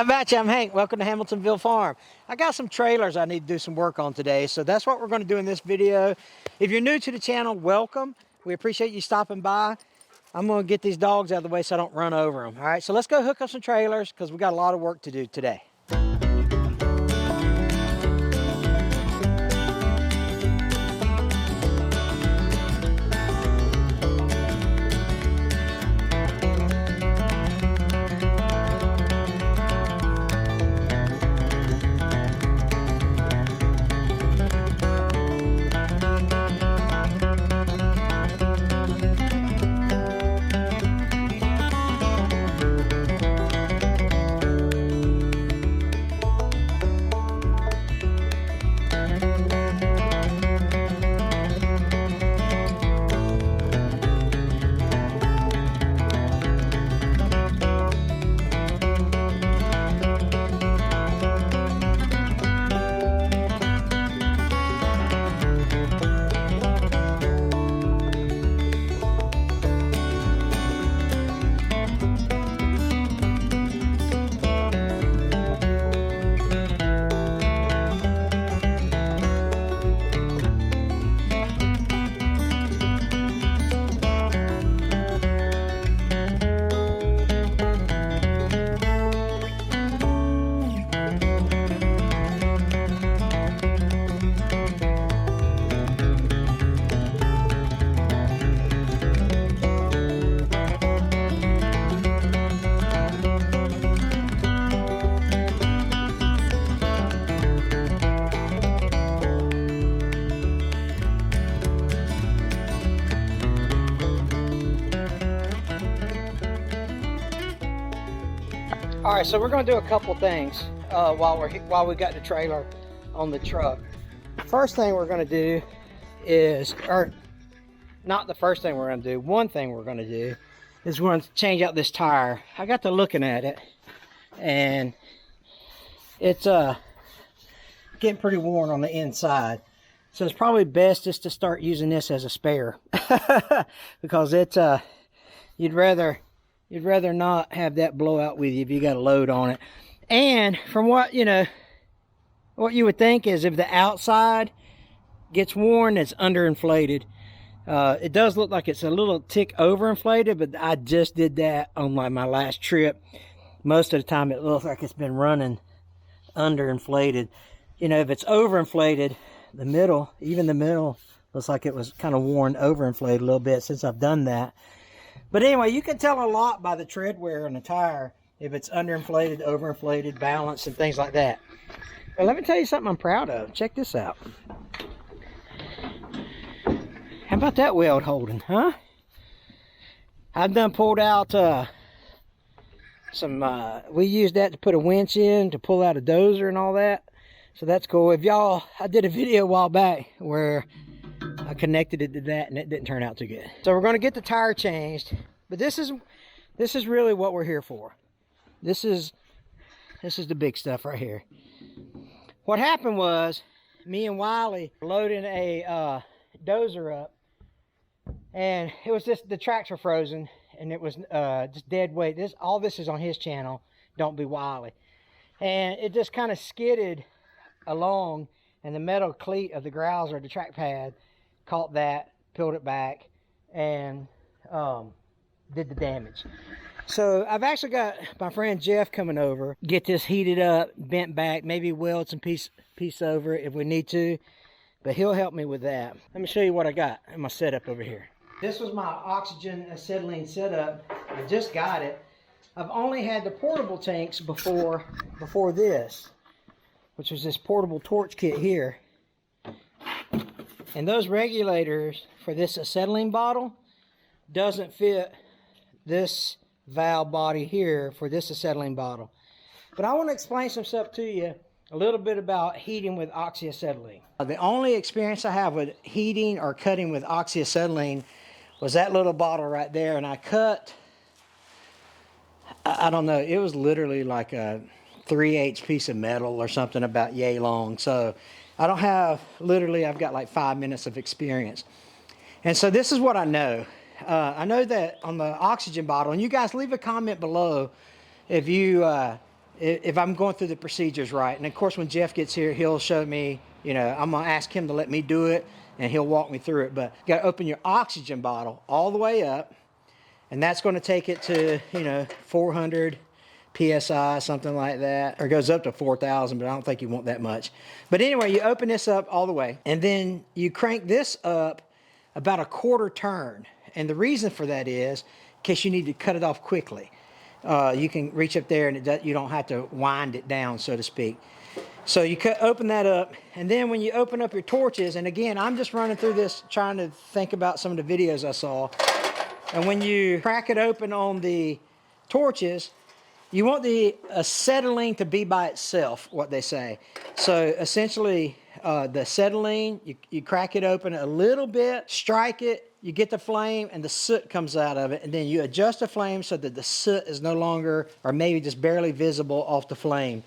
How about you? I'm Hank. Welcome to Hamiltonville Farm. I got some trailers I need to do some work on today, so that's what we're going to do in this video. If you're new to the channel, welcome. We appreciate you stopping by. I'm going to get these dogs out of the way so I don't run over them. All right, so let's go hook up some trailers because we got a lot of work to do today. All right, so we're going to do a couple things while we got the trailer on the truck. First thing we're going to do is, or not the first thing we're going to do, one thing we're going to do is we're going to change out this tire. I got to looking at it, and it's getting pretty worn on the inside. So it's probably best just to start using this as a spare because it's you'd rather not have that blow out with you if you got a load on it. And from what what you would think is if the outside gets worn, it's underinflated. It does look like it's a little tick overinflated, but I just did that on my last trip. Most of the time it looks like it's been running underinflated. If it's overinflated, even the middle looks like it was kind of worn overinflated a little bit since I've done that. But anyway, you can tell a lot by the tread wear on the tire if it's underinflated, overinflated, balanced, and things like that. But let me tell you something I'm proud of. Check this out. How about that weld holding, huh? I've done pulled out we used that to put a winch in to pull out a dozer and all that. So that's cool. I did a video a while back where I connected it to that and it didn't turn out too good. So we're going to get the tire changed, but this is really what we're here for. This is the big stuff right here. What happened was me and Wiley loading a dozer up, and it was just the tracks were frozen and it was just dead weight. All this is on his channel, Don't Be Wiley, and it just kind of skidded along, and the metal cleat of the growls or the track pad caught that, peeled it back, and did the damage. So I've actually got my friend Jeff coming over, get this heated up, bent back, maybe weld some piece over it if we need to, but he'll help me with that. Let me show you what I got in my setup over here. This was my oxygen acetylene setup. I just got it. I've only had the portable tanks before this, which was this portable torch kit here. And those regulators for this acetylene bottle doesn't fit this valve body here for this acetylene bottle. But I want to explain some stuff to you, a little bit about heating with oxyacetylene. The only experience I have with heating or cutting with oxyacetylene was that little bottle right there, and I cut, I don't know, it was literally like a 3/8 piece of metal or something about yay long. So I don't have, literally I've got like 5 minutes of experience. And so this is what I know. I know that on the oxygen bottle, and you guys leave a comment below if you if I'm going through the procedures right. And of course, when Jeff gets here, he'll show me, you know, I'm gonna ask him to let me do it and he'll walk me through it. But you gotta open your oxygen bottle all the way up, and that's gonna take it to, you know, 400 PSI, something like that. Or it goes up to 4,000, but I don't think you want that much. But anyway, you open this up all the way, and then you crank this up about a quarter turn. And the reason for that is, in case you need to cut it off quickly. You can reach up there and you don't have to wind it down, so to speak. So you open that up, and then when you open up your torches, and again, I'm just running through this trying to think about some of the videos I saw. And when you crack it open on the torches, you want the acetylene to be by itself, what they say. So essentially, the acetylene, you crack it open a little bit, strike it, you get the flame, and the soot comes out of it, and then you adjust the flame so that the soot is no longer, or maybe just barely visible off the flame.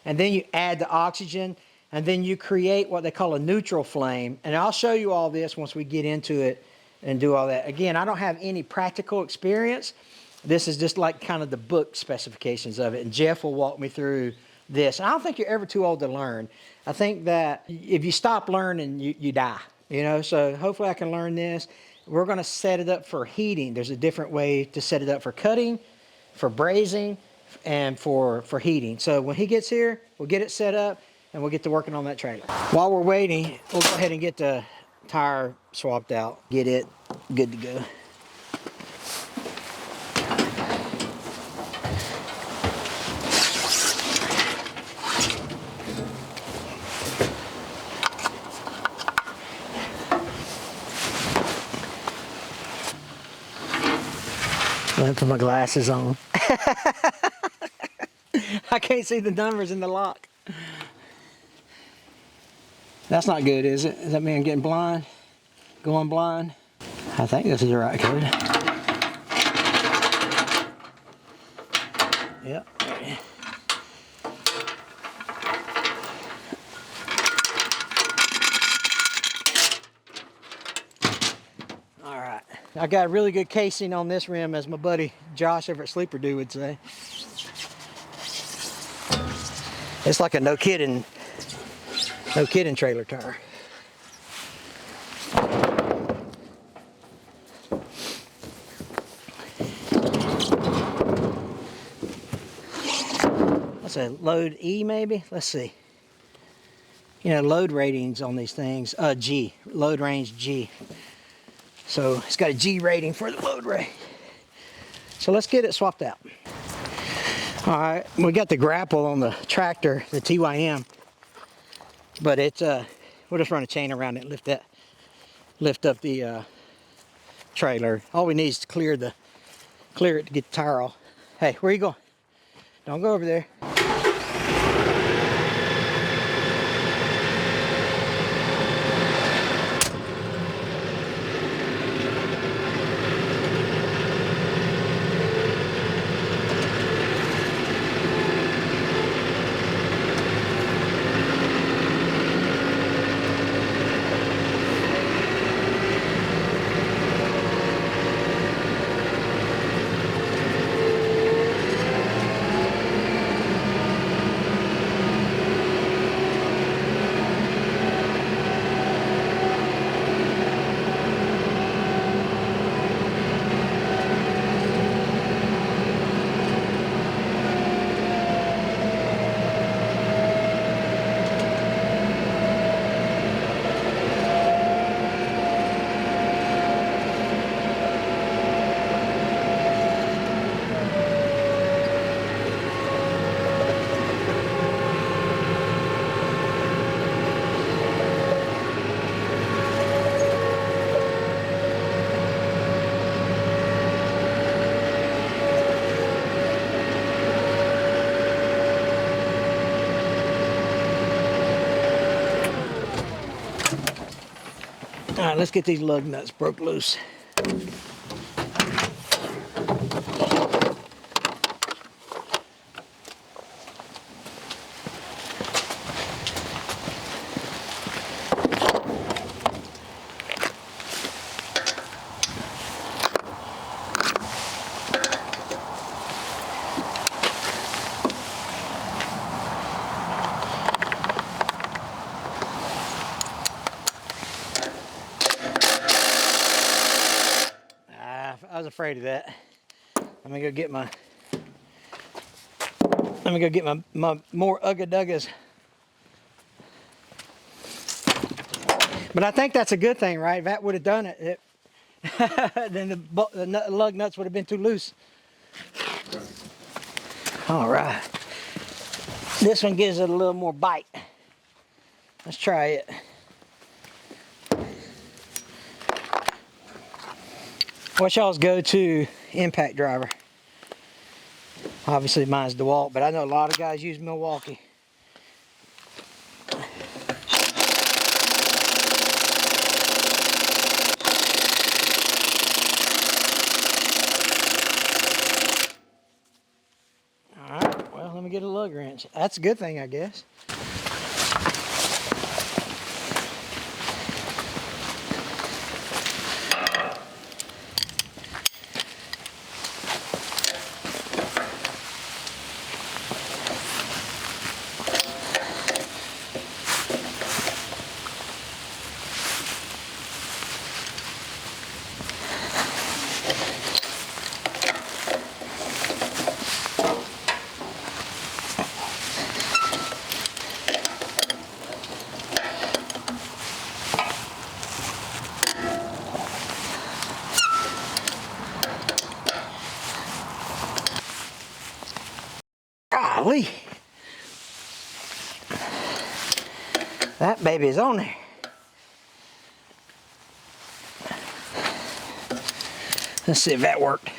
And then you add the oxygen, and then you create what they call a neutral flame. And I'll show you all this once we get into it and do all that. Again, I don't have any practical experience. This is just like kind of the book specifications of it, and Jeff will walk me through this. And I don't think you're ever too old to learn. I think that if you stop learning, you die, you know? So hopefully I can learn this. We're gonna set it up for heating. There's a different way to set it up for cutting, for brazing, and for heating. So when he gets here, we'll get it set up, and we'll get to working on that trailer. While we're waiting, we'll go ahead and get the tire swapped out, get it good to go. Let me put my glasses on. I can't see the numbers in the lock. That's not good, is it? Does that mean I'm getting blind? Going blind? I think this is the right code. Yep. All right. I got a really good casing on this rim, as my buddy Josh over at Sleeper Do would say. It's like a no kidding trailer tire. What's a load E maybe? Let's see. You know, load ratings on these things, G, load range G. So it's got a G rating for the load rate. So let's get it swapped out. All right, we got the grapple on the tractor, the TYM, but it's we'll just run a chain around it, lift up the trailer. All we need is to clear it to get the tire off. Hey, where you going? Don't go over there. All right, let's get these lug nuts broke loose. afraid of that. Let me go get my my more Ugga Duggas. But I think that's a good thing, right? If that would have done it, then the lug nuts would have been too loose. All right. This one gives it a little more bite. Let's try it. What's y'all's go-to impact driver? Obviously mine's DeWalt, but I know a lot of guys use Milwaukee. Alright, well, let me get a lug wrench. That's a good thing, I guess. Golly. That baby is on there. Let's see if that worked.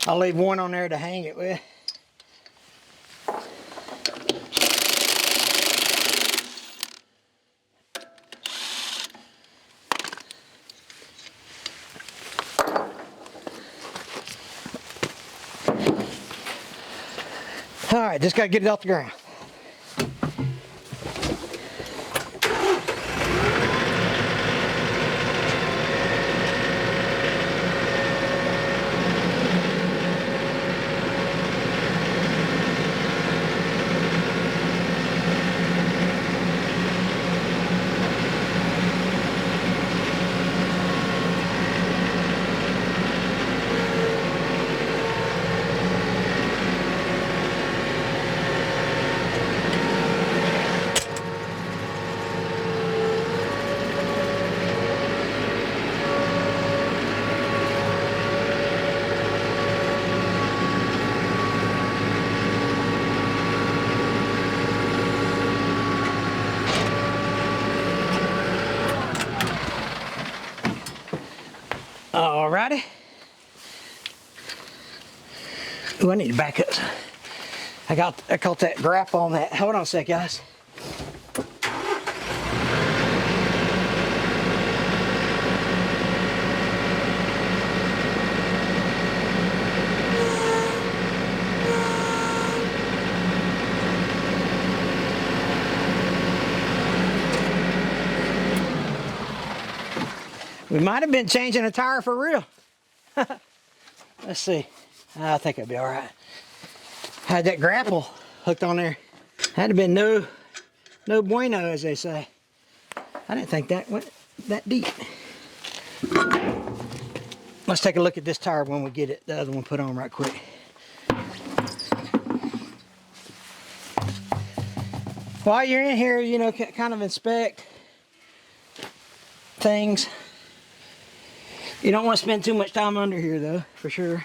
I'll leave one on there to hang it with. All right, just gotta get it off the ground. Alrighty. Ooh, I need to back up. I caught that grapple on that. Hold on a sec, guys. We might have been changing a tire for real. Let's see. I think it'll be all right. Had that grapple hooked on there. Had to been no bueno, as they say. I didn't think that went that deep. Let's take a look at this tire when we get the other one put on right quick. While you're in here, you know, kind of inspect things. You don't want to spend too much time under here though, for sure.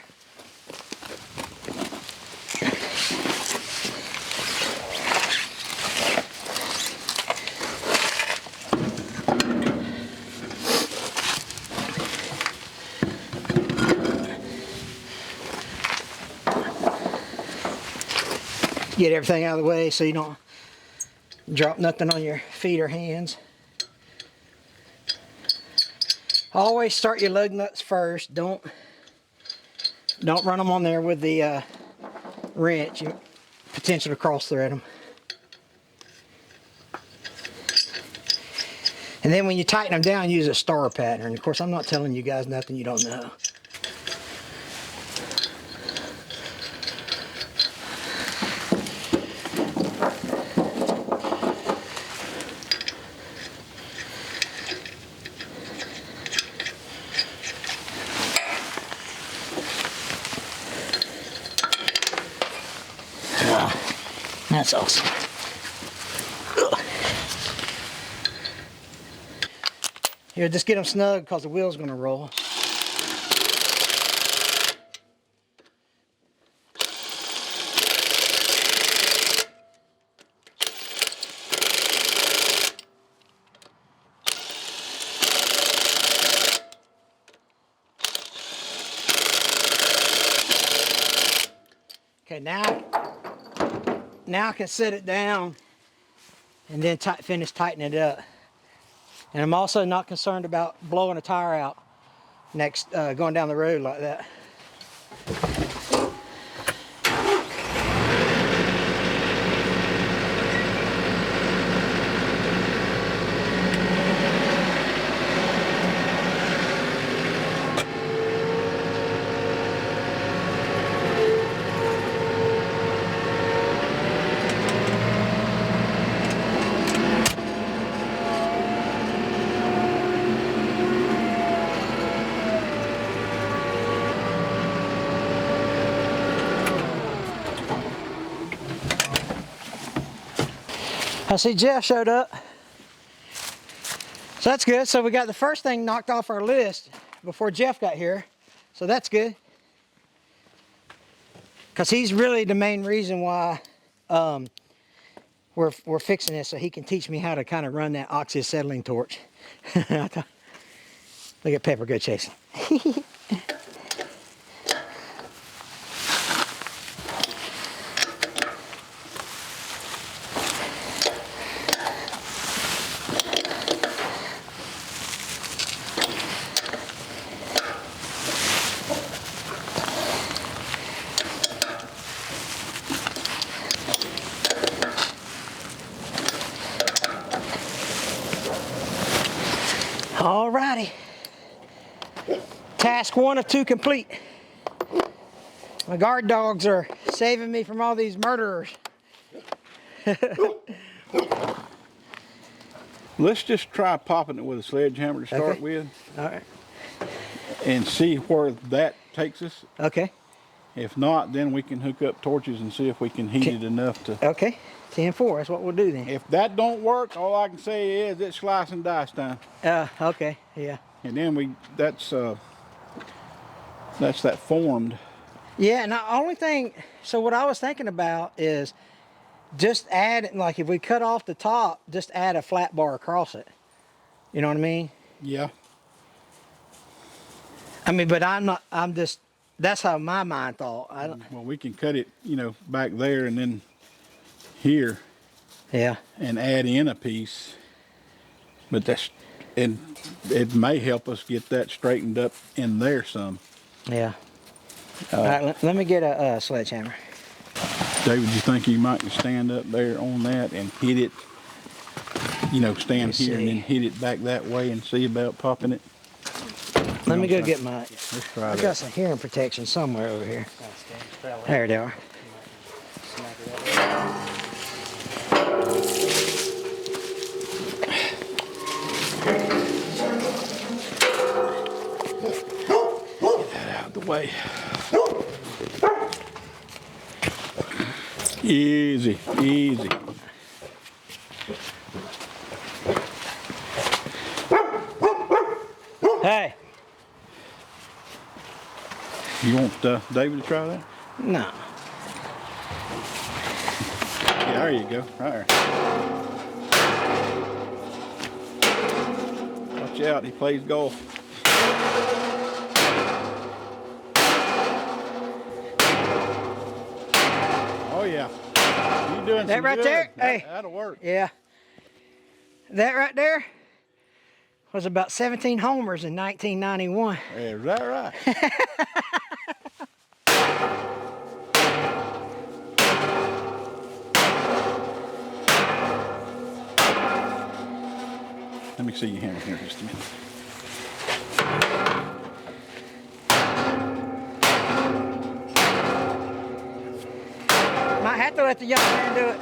Get everything out of the way so you don't drop nothing on your feet or hands. Always start your lug nuts first. Don't run them on there with the wrench. You potential to cross thread them. And then when you tighten them down, use a star pattern. Of course, I'm not telling you guys nothing you don't know. That's awesome. Here, just get them snug because the wheel's going to roll. Okay, now I can set it down and then finish tightening it up. And I'm also not concerned about blowing a tire out next going down the road like that. I see Jeff showed up. So that's good. So we got the first thing knocked off our list before Jeff got here. So that's good. Because he's really the main reason why we're fixing this, so he can teach me how to kind of run that oxyacetylene torch. Look at Pepper, go chasing. Alrighty. Task 1 of 2 complete. My guard dogs are saving me from all these murderers. Let's just try popping it with a sledgehammer to start with. Alright. And see where that takes us. Okay. If not, then we can hook up torches and see if we can heat it enough to... Okay. 10-4, that's what we'll do then. If that don't work, all I can say is it's slice and dice time. Okay, yeah. And then that's that formed. Yeah, and the only thing, so what I was thinking about is just add, like if we cut off the top, just add a flat bar across it. You know what I mean? Yeah. I mean, but I'm just, that's how my mind thought. Well, we can cut it, back there and then here. Yeah. And add in a piece. But and it may help us get that straightened up in there some. Yeah. All right, let me get a sledgehammer. David, you think you might stand up there on that and hit it, stand here and then hit it back that way and see about popping it? Let me go get my, let's try I got some hearing protection somewhere over here. There they are. Way. Easy, easy. Hey. You want David to try that? No. Yeah, there you go. Right there. Watch out, he plays golf. Oh yeah. You doing That some right good. there? Hey. That'll work. Yeah. That right there was about 17 homers in 1991. Is that right? Let me see your hammer here just a minute. Might have to let the young man do it.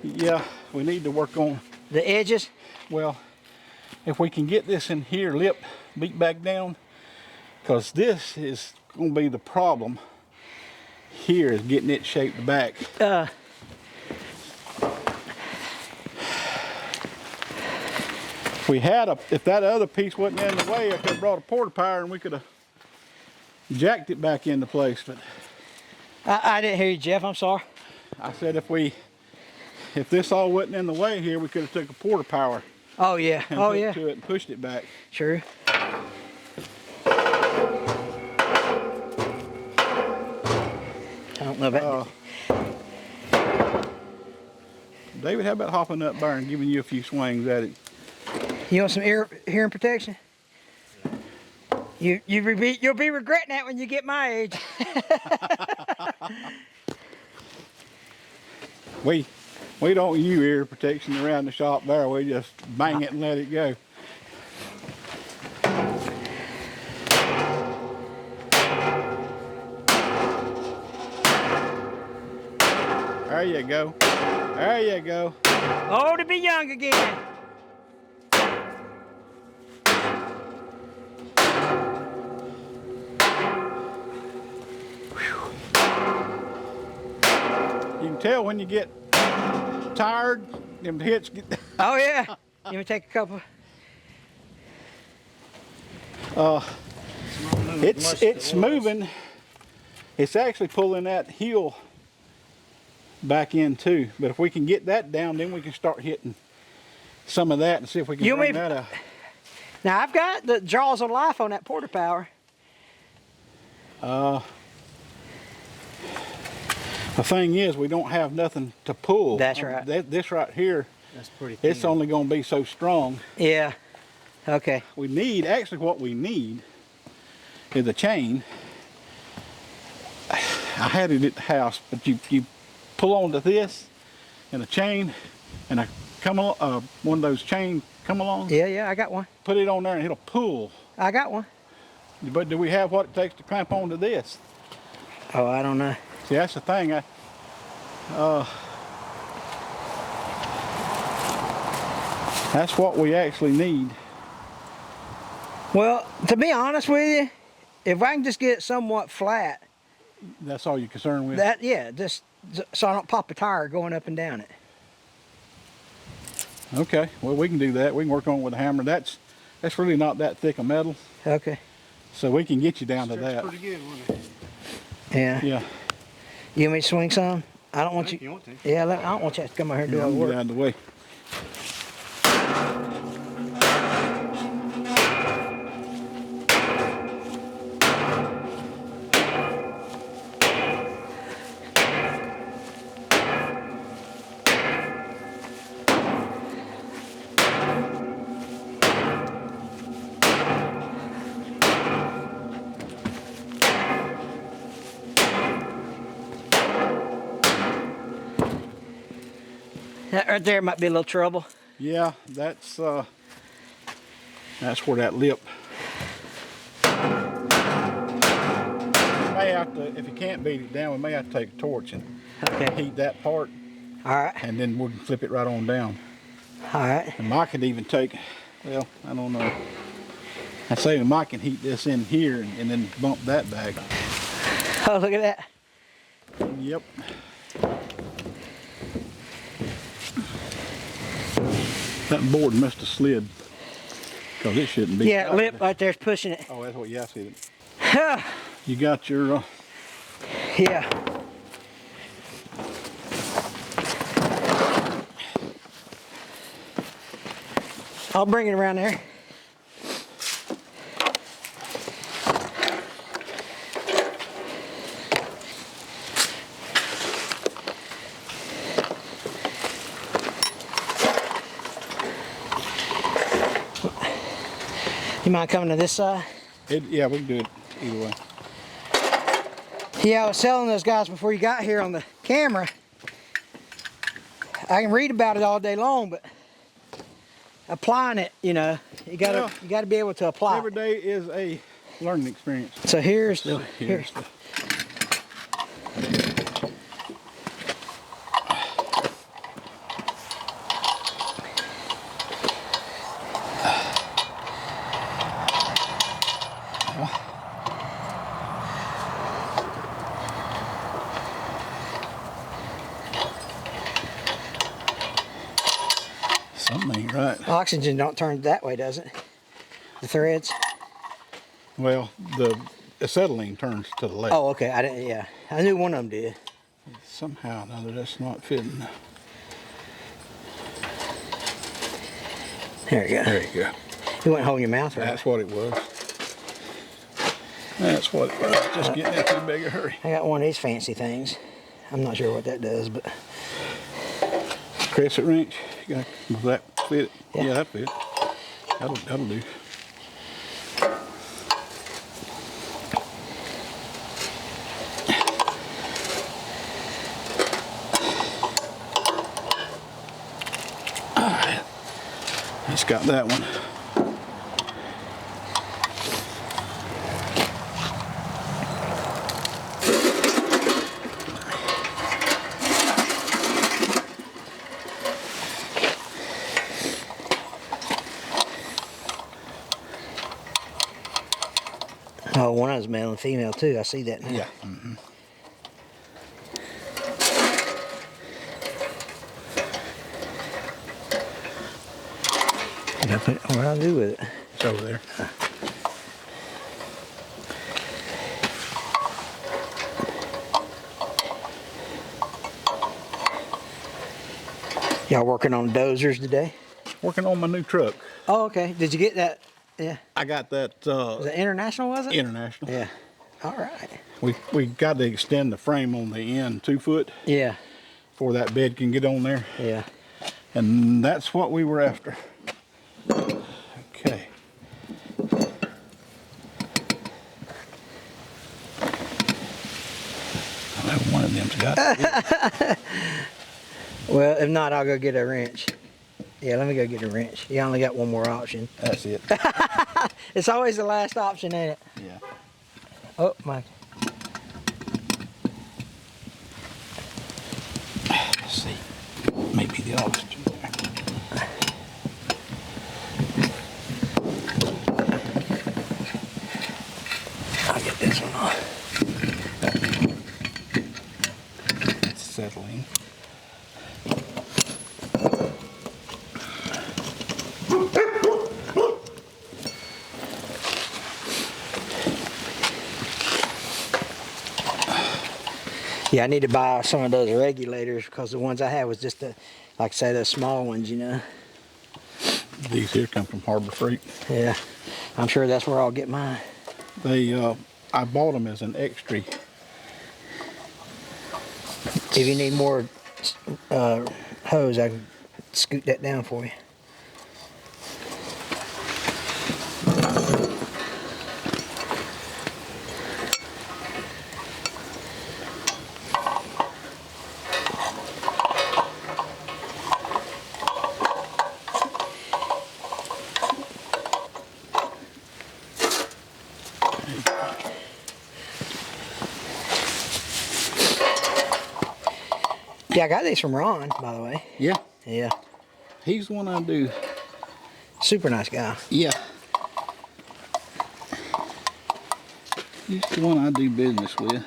Yeah, we need to work on, The edges. well, if we can get this in here, lip beat back down, because this is going to be the problem here, is getting it shaped back. If that other piece wasn't in the way, I could have brought a porta power and we could have jacked it back into place. But I didn't hear you, Jeff. I'm sorry. I said if this all wasn't in the way here, we could have took a porta power Oh yeah. and Oh hooked yeah. to it and pushed it back. True. I don't know about David, how about hopping up there and giving you a few swings at it? You want some hearing protection? You'll be regretting that when you get my age. We don't use ear protection around the shop there. We just bang it and let it go. There you go. There you go. Oh, to be young again. You can tell when you get tired, them hits get. Oh yeah. You want to take a couple? It's moving. It's actually pulling that heel back in too. But if we can get that down, then we can start hitting some of that and see if we can bring that out. Now I've got the jaws of life on that porta power. The thing is, we don't have nothing to pull. That's right. This right here, that's pretty thin. It's only going to be so strong. Yeah. Okay. We need, actually what we need is a chain. I had it at the house, but you pull onto this and a chain and a one of those chain come along. Yeah, I got one. Put it on there and it'll pull. I got one. But do we have what it takes to clamp onto this? Oh, I don't know. See, that's the thing. That's what we actually need. Well, to be honest with you, if I can just get it somewhat flat, that's all you're concerned with? just so I don't pop a tire going up and down it. Okay, well we can do that. We can work on it with a hammer. That's really not that thick of metal. Okay. So we can get you down to that. Pretty good, wasn't it? Yeah. Yeah. You want me to swing some? I don't want you. You want to? Yeah, I don't want you to come out here and do all the Get work. out of the way. That right there might be a little trouble. Yeah, that's where that lip. We may have to, if you can't beat it down, we may have to take a torch and heat that part. All right. And then we'll flip it right on down. All right. And Mike could even take, well, I don't know. I say Mike can heat this in here and then bump that back. Oh, look at that. Yep. That board must have slid because it shouldn't be. Yeah, lip right there's pushing it. Oh, that's what, yeah, I see it. You got your, Yeah. I'll bring it around there. You mind coming to this side? Yeah, we can do it either way. Yeah, I was telling those guys before you got here on the camera, I can read about it all day long, but applying it, you know, you gotta be able to apply Every it. day is a learning experience. So here's the Something ain't right. oxygen don't turn that way, does it? The threads? Well, the acetylene turns to the left. Oh, okay. I didn't. Yeah, I knew one of them did. Somehow or another, that's not fitting. There you go. There you go. You wouldn't hold your mouth right. That's what it was. That's what it was. Just getting in too big a hurry. I got one of these fancy things. I'm not sure what that does, but Crescent wrench. Will that fit it? Yeah. Yeah, that fit. That'll do. All right. It's got that one. oh, one of them's male and female too. I see that now. Yeah. Mm-hmm. What do I do with it? It's over there. Y'all working on dozers today? Working on my new truck. Oh, okay. Did you get that? Yeah. I got that Was it international? Was it? international. Yeah. All right. We got to extend the frame on the end 2 foot Yeah. before that bed can get on there. Yeah. And that's what we were after. Okay. I know one of them's got it. Well, if not, I'll go get a wrench. Yeah, let me go get a wrench. You only got one more option. That's it. It's always the last option, ain't it? Yeah. Oh, my. Let's see. Maybe the oxygen there. I'll get this one off. It's settling. Yeah, I need to buy some of those regulators because the ones I had was just the, like I say, the small ones, you know. These here come from Harbor Freight. Yeah, I'm sure that's where I'll get mine. They, I bought them as an extra. If you need more hose, I can scoot that down for you. Yeah, I got these from Ron, by the way. Yeah. Yeah. He's the one I do. Super nice guy. Yeah. He's the one I do business with.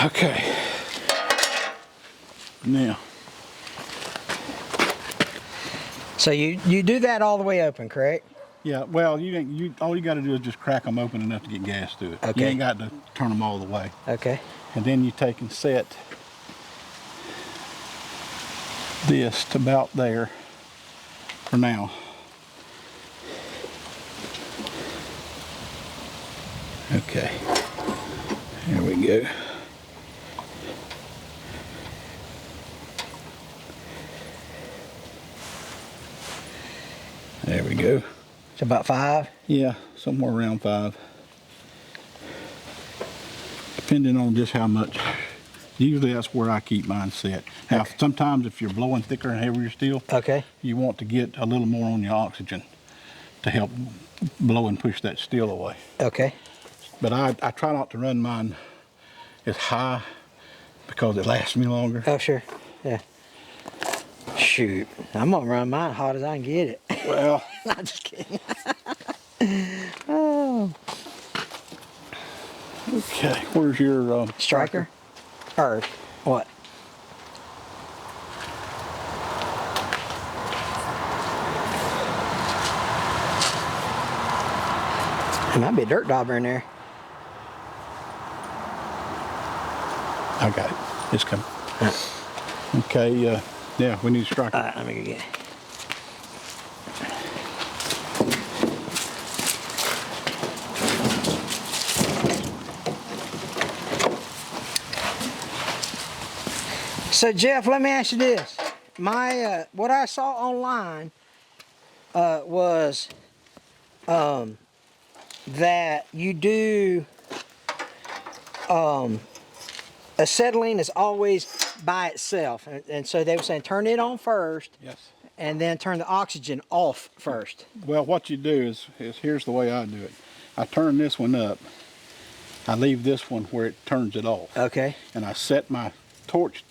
Okay. Now. So you do that all the way open, correct? Yeah, well, all you got to do is just crack them open enough to get gas to it. Okay. You ain't got to turn them all the way. Okay. And then you take and set this to about there for now. Okay. Here we go. It's about 5? Yeah, somewhere around 5. Depending on just how much. Usually that's where I keep mine set. Now, Okay. sometimes if you're blowing thicker and heavier steel, Okay. you want to get a little more on your oxygen to help blow and push that steel away. Okay. But I try not to run mine as high because it lasts me longer. Oh, sure. Yeah. Shoot. I'm going to run mine hot as I can get it. Well, I'm just kidding. Oh. okay. Where's your Striker? Or what? There might be a dirt dauber in there. I got it. It's coming. Okay. Yeah, we need a striker. All right, let me go get it. So Jeff, let me ask you this. My what I saw online was that you do acetylene is always by itself, and so they were saying turn it on first. Yes. And then turn the oxygen off first. Well, what you do is here's the way I do it. I turn this one up. I leave this one where it turns it off. Okay. And I set my torch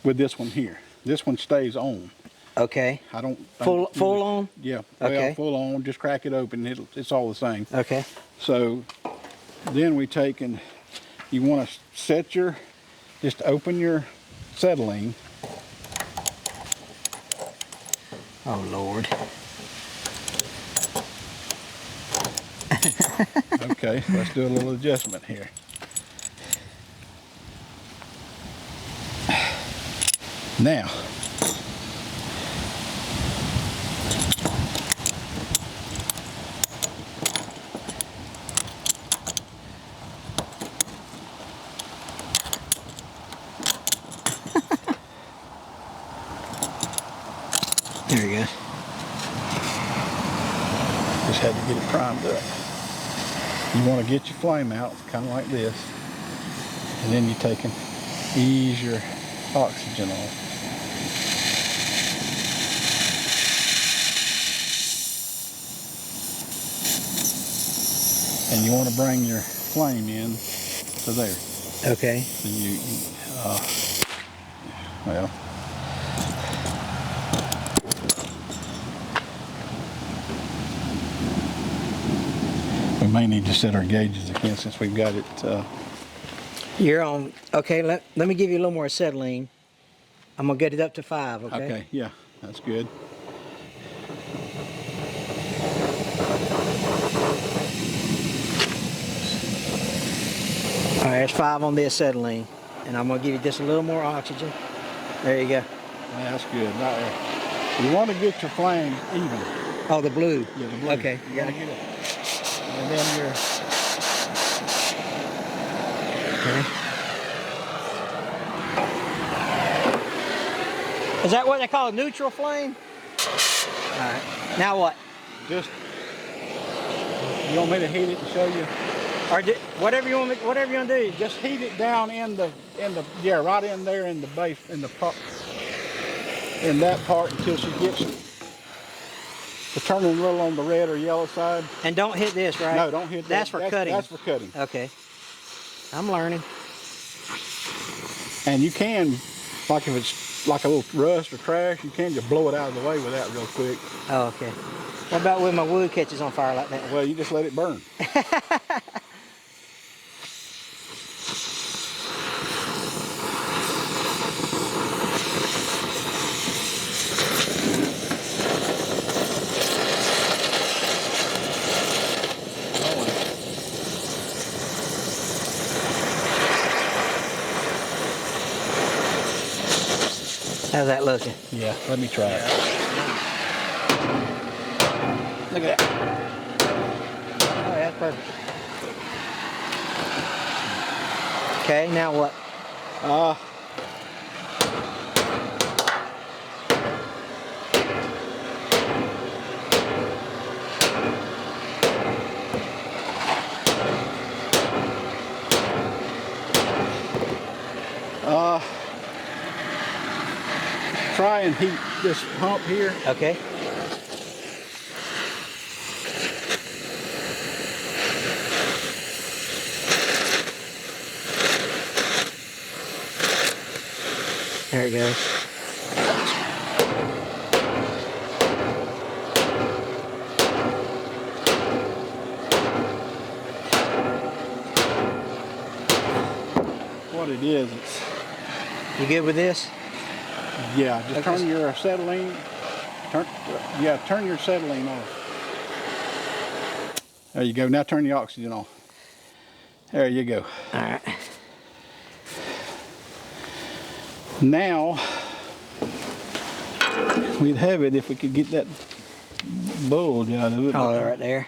with this one here. This one stays on. Okay. I don't Full on? Yeah. Okay. Well, full on. Just crack it open. It's all the same. Okay. So then we take and you want to set your, just open your acetylene. Oh Lord. Okay, let's do a little adjustment here. Now, There we go. just had to get it primed up. You want to get your flame out, kind of like this, and then you take and ease your oxygen on. And you want to bring your flame in to there. Okay. So well, we may need to set our gauges again since we've got it. You're on. Okay. Let me give you a little more acetylene. I'm gonna get it up to 5. Okay. Okay, yeah, that's good. All right. It's 5 on the acetylene, and I'm gonna give you just a little more oxygen. There you go. Yeah, that's good, right there. You want to get your flame even. Oh, the blue. Yeah, the blue. Okay. You Yeah. want to get it. And then you're. Okay. Is that what they call a neutral flame? All right. Now what? Just. You want me to heat it and show you? Or whatever you want. Whatever you want to do. Just heat it down in the yeah, right in there in the base in the part in that part until she gets to turning a little on the red or yellow side. And don't hit this, right? No, don't hit that. That's for cutting. That's for cutting. Okay. I'm learning. And you can, like if it's like a little rust or trash, you can just blow it out of the way with that real quick. Oh, okay. What about when my wood catches on fire like that? Well, you just let it burn. How's that looking? Yeah, let me try it. Look at that. Oh, that's perfect. Okay, now what? Try and heat this hump here. Okay. There it goes. What it is, it's, You good with this? yeah, just Okay. turn your acetylene, turn your acetylene off. There you go, now turn the oxygen off. There you go. All right. Now, we'd have it if we could get that bulge out of it. Oh, right there.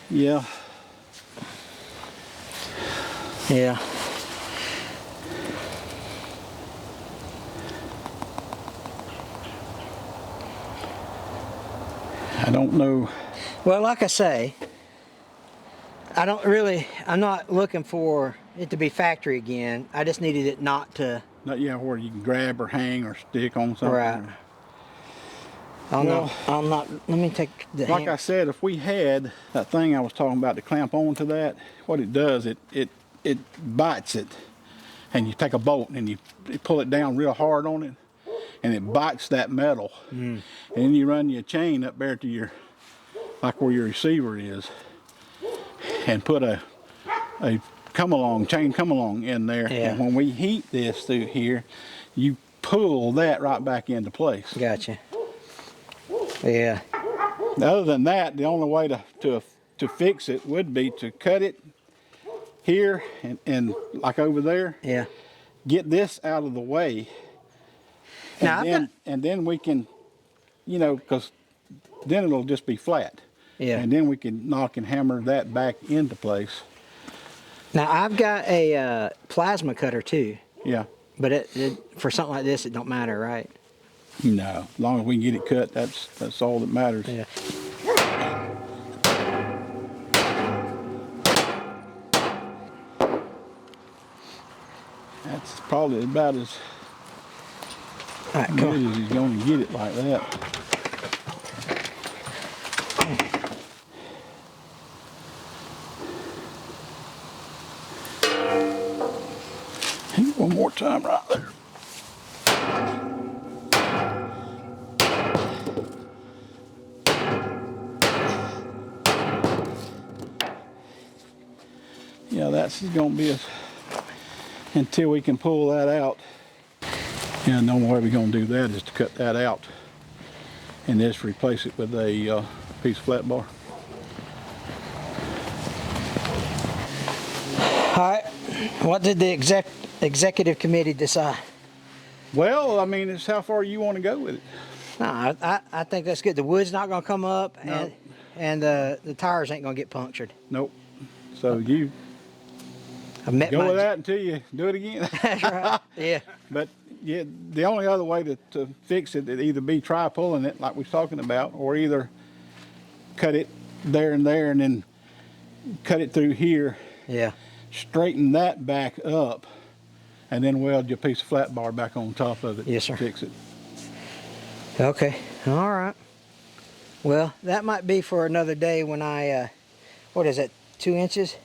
Yeah. Yeah. I don't know. Well, like I say, I'm not looking for it to be factory again. I just needed it not to. Not yeah, where you can grab or hang or stick on something. Right. I'm not, let me take the Like I said, if we had that thing I was talking about to clamp onto that, what it does, it bites it. And you take a bolt and you pull it down real hard on it, and it bites that metal. And then you run your chain up there to your, like where your receiver is, and put a chain come along in there. Yeah. And when we heat this through here, you pull that right back into place. Gotcha. Yeah. Other than that, the only way to fix it would be to cut it here and like over there. Yeah. Get this out of the way. Now, And then we can, you know, because then it'll just be flat. Yeah. And then we can knock and hammer that back into place. Now I've got a plasma cutter too, Yeah. but for something like this, it don't matter, right? No, as long as we can get it cut, that's all that matters. Yeah. That's probably about as All right, come good on. as he's going to get it like that. Hit one more time right there. Yeah, that's going to be until we can pull that out. And the only way we're going to do that is to cut that out and just replace it with a piece of flat bar. All right. What did the executive committee decide? Well, I mean, it's how far you want to go with it. No, I think that's good. The wood's not going to come up, No. and the tires ain't going to get punctured. Nope. So you I met go my with that until you do it again. That's right. Yeah. But yeah, the only other way to fix it would either be try pulling it like we was talking about, or either cut it there and then cut it through here, Yeah. straighten that back up, and then weld your piece of flat bar back on top of it. Yes, sir. To fix it. Okay. All right. Well, that might be for another day when I, what is that, 2 inches?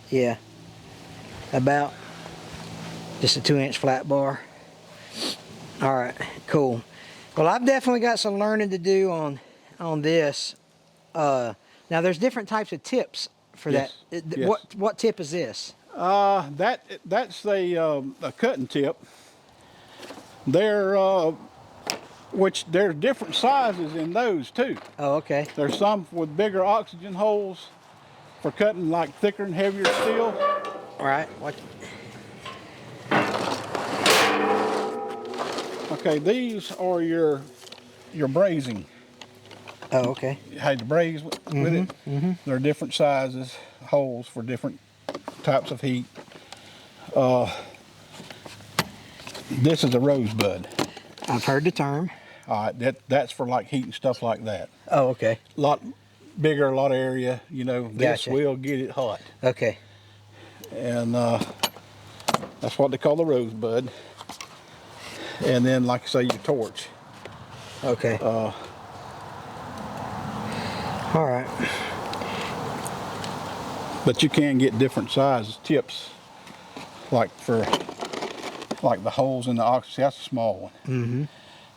Yeah. About just a 2-inch flat bar. All right, cool. Well, I've definitely got some learning to do on this. Now, there's different types of tips for Yes, that. yes. What tip is this? That's a cutting tip. They're which there's different sizes in those too. Oh, okay. There's some with bigger oxygen holes for cutting like thicker and heavier steel. All right. What? Okay, these are your brazing. Oh, okay. You had to braze with it. They're different sizes, holes for different types of heat. This is a rosebud. I've heard the term. All right, that's for like heating stuff like that. Oh, okay. A lot bigger, a lot of area. You know, this Gotcha. will get it hot. Okay. And That's what they call the rosebud. And then, like I say, your torch. Okay. All right. But you can get different size tips, like for the holes in the oxygen. That's a small one. Mm-hmm.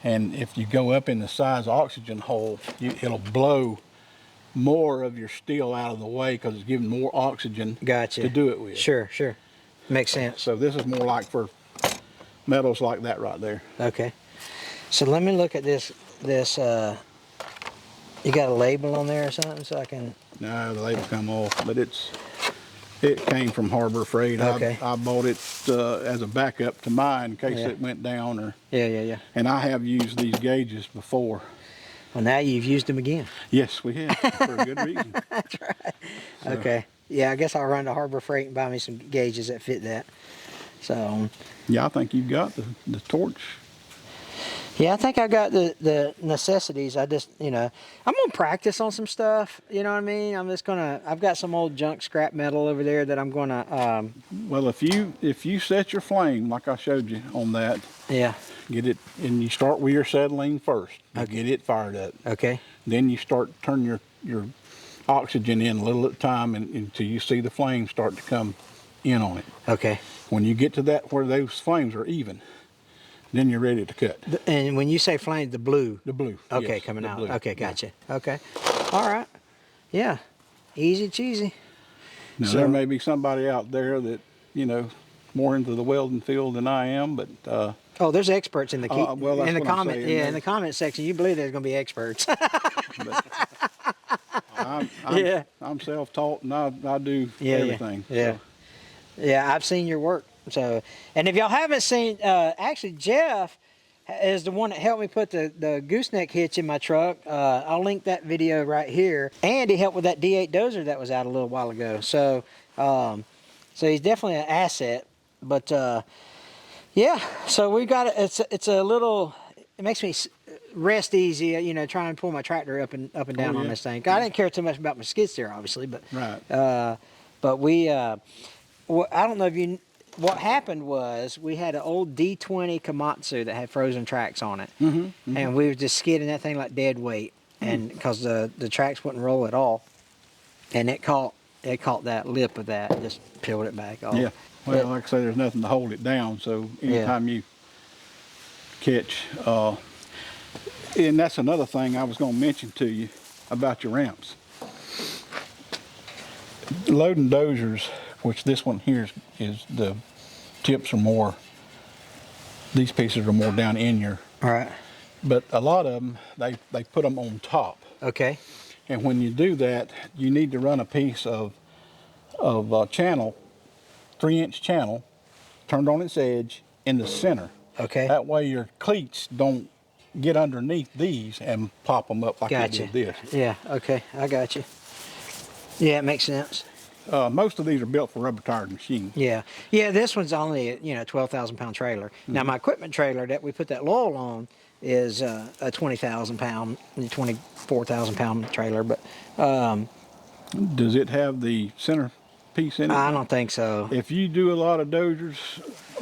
And if you go up in the size oxygen hole, it'll blow more of your steel out of the way because it's giving more oxygen to do it with. Sure, sure. Makes sense. So this is more like for metals like that right there. Okay. So let me look at this. You got a label on there or something so I can... No, the label come off, but it came from Harbor Freight. Okay. I bought it as a backup to mine in case it went down. Or Yeah. And I have used these gauges before. Well, now you've used them again. Yes, we have, for a good reason. That's right. So. Okay. Yeah, I guess I'll run to Harbor Freight and buy me some gauges that fit that. So... Yeah, I think you've got the torch. Yeah, I think I got the necessities. I just, I'm going to practice on some stuff. You know what I mean? I've got some old junk scrap metal over there that I'm going to... Well, if you set your flame, like I showed you on that, yeah. get it, and you start with your acetylene first. Okay. Get it fired up. Okay. Then you start turning your oxygen in a little at a time until you see the flames start to come in on it. Okay. When you get to that where those flames are even, then you're ready to cut. And when you say flame, the blue? The blue. Okay, yes, coming out. Blue. Okay, gotcha. Yeah. Okay. All right. Yeah. Easy cheesy. Now, there may be somebody out there that, more into the welding field than I am, but... oh, there's experts in the in the comment. Yeah, in the comment section, you believe there's going to be experts. I'm self-taught, and I do everything. Yeah. So. Yeah, I've seen your work. So, and if y'all haven't seen, actually Jeff is the one that helped me put the gooseneck hitch in my truck. I'll link that video right here. And he helped with that D8 dozer that was out a little while ago. So, so he's definitely an asset. But yeah, so we got it. It's a little. It makes me rest easy, trying to pull my tractor up and down on this thing. I didn't care too much about my skid steer, obviously, but right. But we. Well, I don't know if you... What happened was we had an old D20 Komatsu that had frozen tracks on it. Mm-hmm, mm-hmm. And we were just skidding that thing like dead weight. And because the tracks wouldn't roll at all. And it caught that lip of that and just peeled it back off. Yeah. Well, like I say, there's nothing to hold it down. So anytime you catch... and that's another thing I was going to mention to you about your ramps. Loading dozers... which this one here is the tips are more, these pieces are more down in your. All right. But a lot of them, they put them on top. Okay. And when you do that, you need to run a piece of channel, 3-inch channel, turned on its edge in the center. Okay. That way your cleats don't get underneath these and pop them up like they did this. Yeah, okay, I got you. Yeah, it makes sense. Most of these are built for rubber tired machines. Yeah, this one's only a 12,000 pound trailer. Mm-hmm. Now my equipment trailer that we put that Loyal on is a 20,000 pound, 24,000 pound trailer. But does it have the center piece in it? I don't think so. If you do a lot of dozers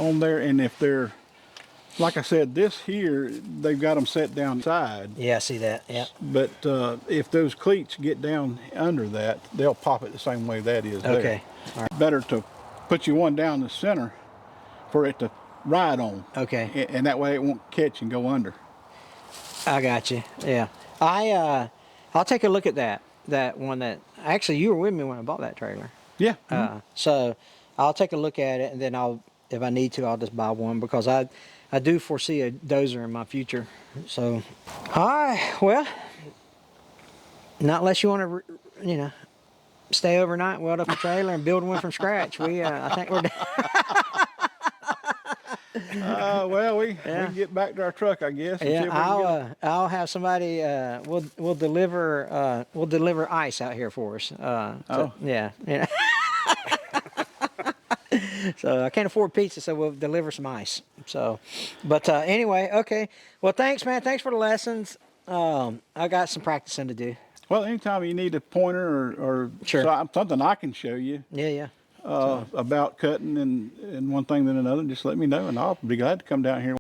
on there, and if they're, like I said, this here, they've got them set down side. Yeah, I see that, yeah. But if those cleats get down under that, they'll pop it the same way that is there. Okay. All right. Better to put you one down the center for it to ride on. Okay. And that way it won't catch and go under. I got you, yeah. I'll take a look at that one that, actually you were with me when I bought that trailer. Yeah. So I'll take a look at it, and then if I need to, I'll just buy one, because I do foresee a dozer in my future. So, all right, well, not unless you want to, stay overnight, weld up a trailer and build one from scratch. I think we're well, we can get back to our truck, I guess. Yeah, I'll have somebody. We'll deliver ice out here for us. Yeah. So I can't afford pizza, so we'll deliver some ice. So, but anyway, okay. Well, thanks, man. Thanks for the lessons. I got some practicing to do. Well, anytime you need a pointer or sure. something I can show you. Yeah. about cutting and one thing then another, just let me know, and I'll be glad to come down here and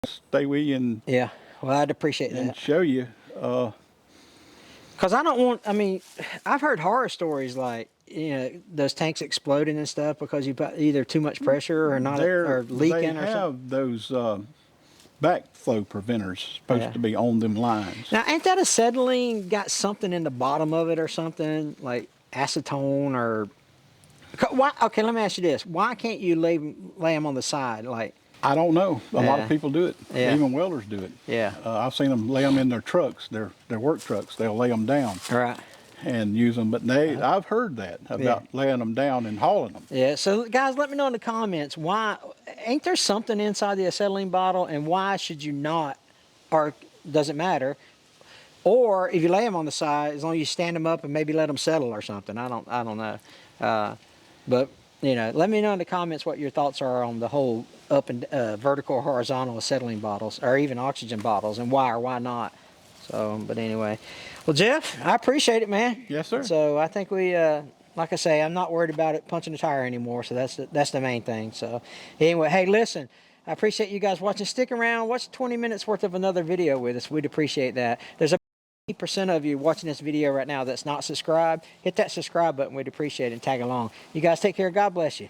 stay with you and Yeah, well, I'd appreciate that. show you. Because I don't want, I mean, I've heard horror stories like, you know, those tanks exploding and stuff because you put either too much pressure or not, or leaking or something. They have those backflow preventers supposed to be on them lines. Now, ain't that acetylene got something in the bottom of it or something, like acetone or... Why, okay, let me ask you this. Why can't you lay them on the side? Like, I don't know. A lot of people do it. Yeah. Even welders do it. Yeah. I've seen them lay them in their trucks, their work trucks. They'll lay them down. Right. And use them. But I've heard that about laying them down and hauling them. Yeah. So, guys, let me know in the comments, why... Ain't there something inside the acetylene bottle, and why should you not, or does it matter? Or if you lay them on the side, as long as you stand them up and maybe let them settle or something. I don't know. But, you know, let me know in the comments what your thoughts are on the whole up and vertical or horizontal acetylene bottles, or even oxygen bottles, and why or why not. So, but anyway. Well, Jeff, I appreciate it, man. Yes, sir. So I think we, like I say, I'm not worried about it punching the tire anymore, so that's the main thing. So anyway, hey, listen, I appreciate you guys watching. Stick around, watch 20 minutes worth of another video with us. We'd appreciate that. There's a 80% of you watching this video right now that's not subscribed. Hit that subscribe button. We'd appreciate it, and tag along. You guys take care. God bless you.